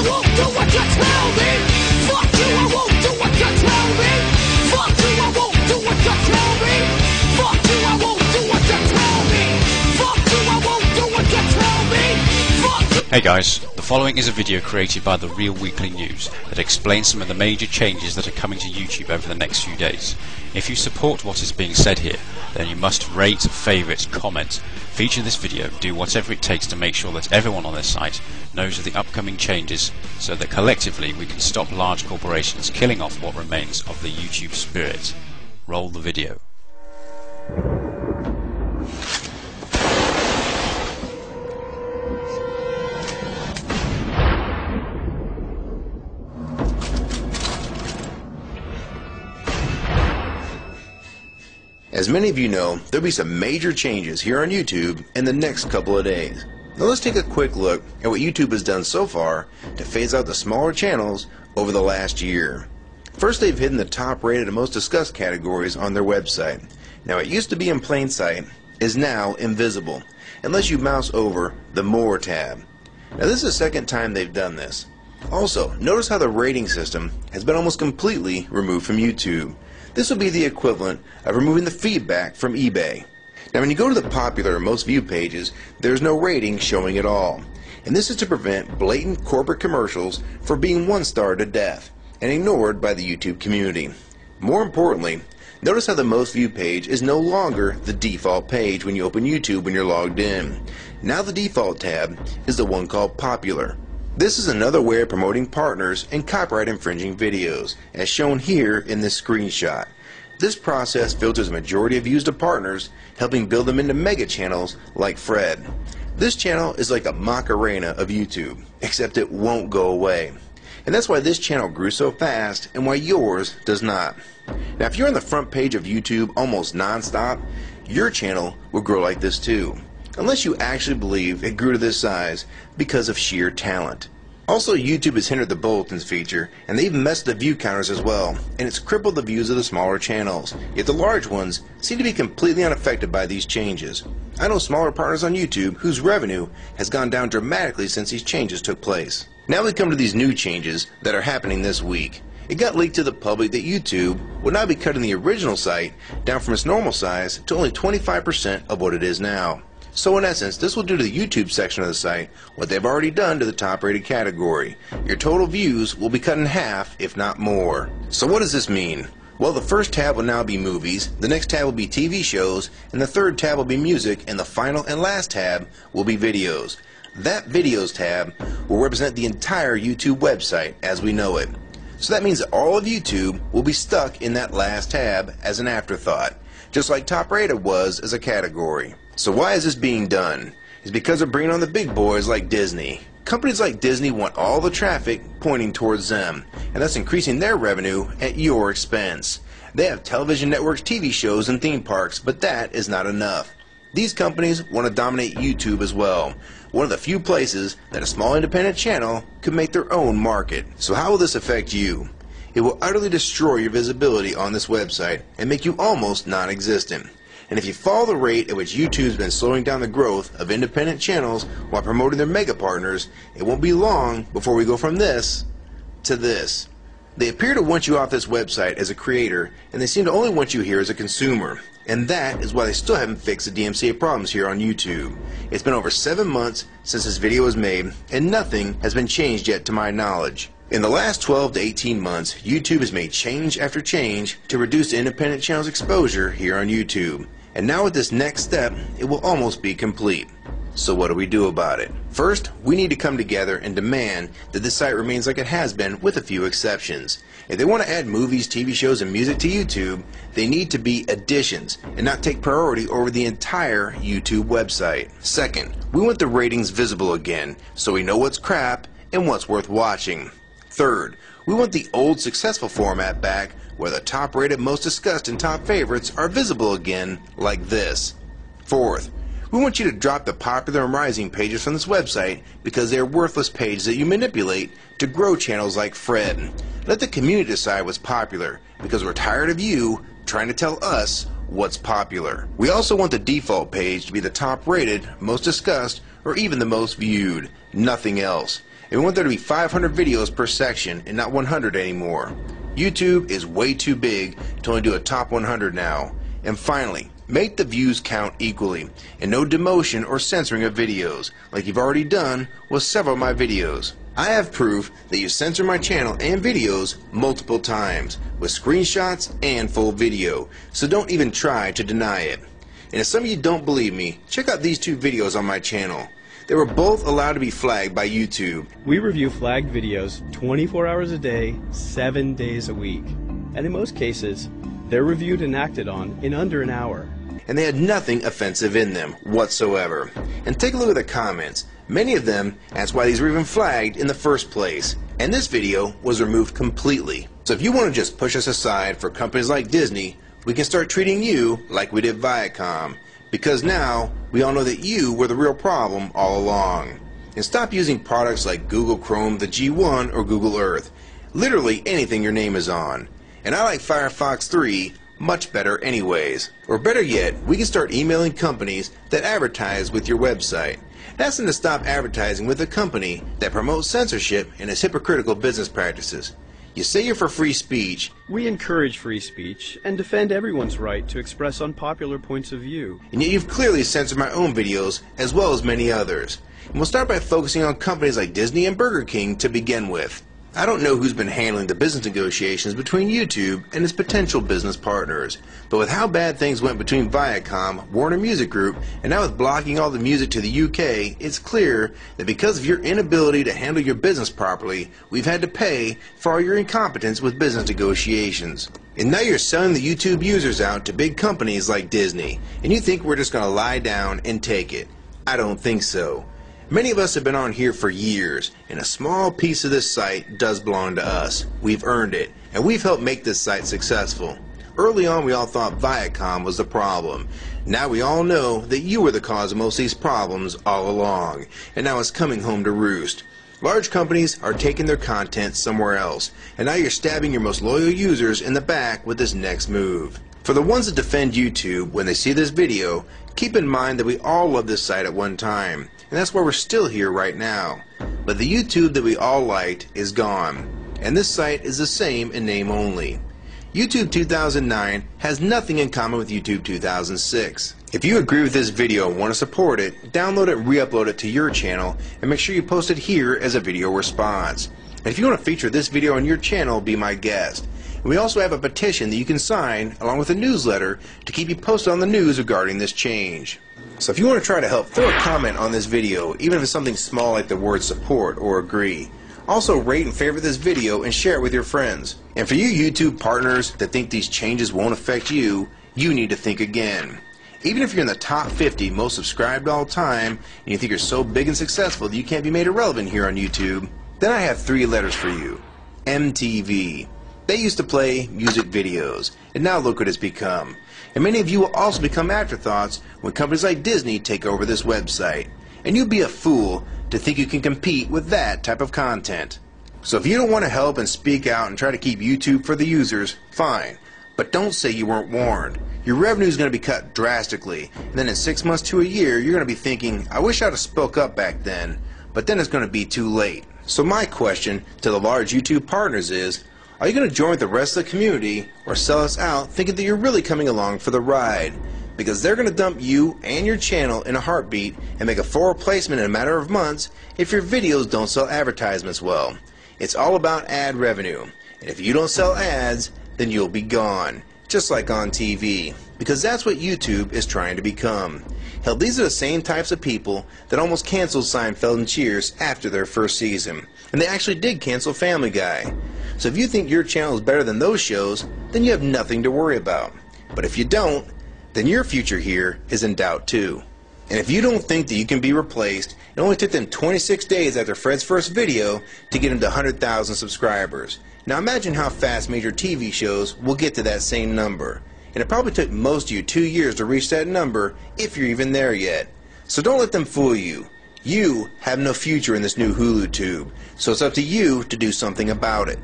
won't do what you tell me. Fuck you, I won't do what you tell me. Fuck you, I won't do what you tell me. Fuck you, I won't do what you tell me. Fuck you, I won't do what you tell me. Fuck you. Hey guys, the following is a video created by The Real Weekly News that explains some of the major changes that are coming to YouTube over the next few days. If you support what is being said here, then you must rate, favourite, comment, feature this video, do whatever it takes to make sure that everyone on this site knows of the upcoming changes so that collectively we can stop large corporations killing off what remains of the YouTube spirit. Roll the video. As many of you know, there'll be some major changes here on YouTube in the next couple of days. Now let's take a quick look at what YouTube has done so far to phase out the smaller channels over the last year. First, they've hidden the top rated and most discussed categories on their website. Now it used to be in plain sight, is now invisible, unless you mouse over the More tab. Now this is the second time they've done this. Also, notice how the rating system has been almost completely removed from YouTube. This will be the equivalent of removing the feedback from eBay. Now when you go to the popular or most viewed pages, there's no rating showing at all. And this is to prevent blatant corporate commercials for being one-starred to death and ignored by the YouTube community. More importantly, notice how the most viewed page is no longer the default page when you open YouTube when you're logged in. Now the default tab is the one called Popular. This is another way of promoting partners and copyright infringing videos, as shown here in this screenshot. This process filters a majority of views to partners, helping build them into mega channels like Fred. This channel is like a Macarena of YouTube, except it won't go away. And that's why this channel grew so fast and why yours does not. Now if you're on the front page of YouTube almost non-stop, your channel will grow like this too. Unless you actually believe it grew to this size because of sheer talent. Also, YouTube has hindered the bulletins feature, and they even messed the view counters as well, and it's crippled the views of the smaller channels. Yet the large ones seem to be completely unaffected by these changes. I know smaller partners on YouTube whose revenue has gone down dramatically since these changes took place. Now we come to these new changes that are happening this week. It got leaked to the public that YouTube will now be cutting the original site down from its normal size to only 25% of what it is now. So in essence, this will do to the YouTube section of the site what they've already done to the top rated category. Your total views will be cut in half, if not more. So what does this mean? Well, the first tab will now be movies, the next tab will be TV shows, and the third tab will be music, and the final and last tab will be videos. That videos tab will represent the entire YouTube website as we know it. So that means that all of YouTube will be stuck in that last tab as an afterthought, just like top rated was as a category. So why is this being done? It's because they're bringing on the big boys like Disney. Companies like Disney want all the traffic pointing towards them, and thus increasing their revenue at your expense. They have television networks, TV shows, and theme parks, but that is not enough. These companies want to dominate YouTube as well, one of the few places that a small independent channel could make their own market. So how will this affect you? It will utterly destroy your visibility on this website and make you almost non-existent. And if you follow the rate at which YouTube's been slowing down the growth of independent channels while promoting their mega partners, it won't be long before we go from this to this. They appear to want you off this website as a creator, and they seem to only want you here as a consumer. And that is why they still haven't fixed the DMCA problems here on YouTube. It's been over 7 months since this video was made, and nothing has been changed yet to my knowledge. In the last 12 to 18 months, YouTube has made change after change to reduce the independent channel's exposure here on YouTube. And now with this next step, it will almost be complete. So what do we do about it? First, we need to come together and demand that this site remains like it has been, with a few exceptions. If they want to add movies, TV shows, and music to YouTube, they need to be additions and not take priority over the entire YouTube website. Second, we want the ratings visible again, so we know what's crap and what's worth watching. Third, we want the old successful format back, where the top rated, most discussed, and top favorites are visible again, like this. Fourth, we want you to drop the popular and rising pages from this website because they are worthless pages that you manipulate to grow channels like Fred. Let the community decide what's popular, because we're tired of you trying to tell us what's popular. We also want the default page to be the top rated, most discussed, or even the most viewed. Nothing else. and we want there to be 500 videos per section and not 100 anymore. YouTube is way too big to only do a top 100 now. And finally, make the views count equally, and no demotion or censoring of videos, like you've already done with several of my videos. I have proof that you censor my channel and videos multiple times, with screenshots and full video, so don't even try to deny it. And if some of you don't believe me, check out these two videos on my channel. They were both allowed to be flagged by YouTube. We review flagged videos 24 hours a day, 7 days a week. And in most cases, they're reviewed and acted on in under an hour. And they had nothing offensive in them whatsoever. And take a look at the comments. Many of them asked why these were even flagged in the first place. And this video was removed completely. So if you want to just push us aside for companies like Disney, we can start treating you like we did Viacom. Because now, we all know that you were the real problem all along. And stop using products like Google Chrome, the G1, or Google Earth. Literally anything your name is on. And I like Firefox 3 much better anyways. Or better yet, we can start emailing companies that advertise with your website. Ask them to stop advertising with a company that promotes censorship and has hypocritical business practices. You say you're for free speech. We encourage free speech and defend everyone's right to express unpopular points of view. And yet you've clearly censored my own videos as well as many others. And we'll start by focusing on companies like Disney and Burger King to begin with. I don't know who's been handling the business negotiations between YouTube and its potential business partners, but with how bad things went between Viacom, Warner Music Group, and now with blocking all the music to the UK, it's clear that because of your inability to handle your business properly, we've had to pay for all your incompetence with business negotiations. And now you're selling the YouTube users out to big companies like Disney, and you think we're just going to lie down and take it. I don't think so. Many of us have been on here for years, and a small piece of this site does belong to us. We've earned it, and we've helped make this site successful. Early on, we all thought Viacom was the problem. Now we all know that you were the cause of most of these problems all along, and now it's coming home to roost. Large companies are taking their content somewhere else, and now you're stabbing your most loyal users in the back with this next move. For the ones that defend YouTube, when they see this video, keep in mind that we all loved this site at one time. And that's why we're still here right now. But the YouTube that we all liked is gone. And this site is the same in name only. YouTube 2009 has nothing in common with YouTube 2006. If you agree with this video and want to support it, download it and re-upload it to your channel, and make sure you post it here as a video response. And if you want to feature this video on your channel, be my guest. And we also have a petition that you can sign along with a newsletter to keep you posted on the news regarding this change. So if you want to try to help, throw a comment on this video, even if it's something small like the word support or agree. Also rate and favorite this video and share it with your friends. And for you YouTube partners that think these changes won't affect you, you need to think again. Even if you're in the top 50 most subscribed all time, and you think you're so big and successful that you can't be made irrelevant here on YouTube, then I have 3 letters for you. MTV. They used to play music videos, and now look what it's become. And many of you will also become afterthoughts when companies like Disney take over this website. And you'd be a fool to think you can compete with that type of content. So if you don't want to help and speak out and try to keep YouTube for the users, fine. But don't say you weren't warned. Your revenue is going to be cut drastically, and then in 6 months to a year, you're going to be thinking, I wish I'd have spoke up back then, but then it's going to be too late. So my question to the large YouTube partners is, are you going to join with the rest of the community or sell us out thinking that you're really coming along for the ride? Because they're going to dump you and your channel in a heartbeat and make a full replacement in a matter of months if your videos don't sell advertisements well. It's all about ad revenue. And if you don't sell ads, then you'll be gone. Just like on TV. Because that's what YouTube is trying to become. Hell, these are the same types of people that almost canceled Seinfeld and Cheers after their first season. And they actually did cancel Family Guy. So if you think your channel is better than those shows, then you have nothing to worry about. But if you don't, then your future here is in doubt too. And if you don't think that you can be replaced, it only took them 26 days after Fred's first video to get him to 100,000 subscribers. Now imagine how fast major TV shows will get to that same number. And it probably took most of you 2 years to reach that number, if you're even there yet. So don't let them fool you. You have no future in this new Hulu tube, so it's up to you to do something about it.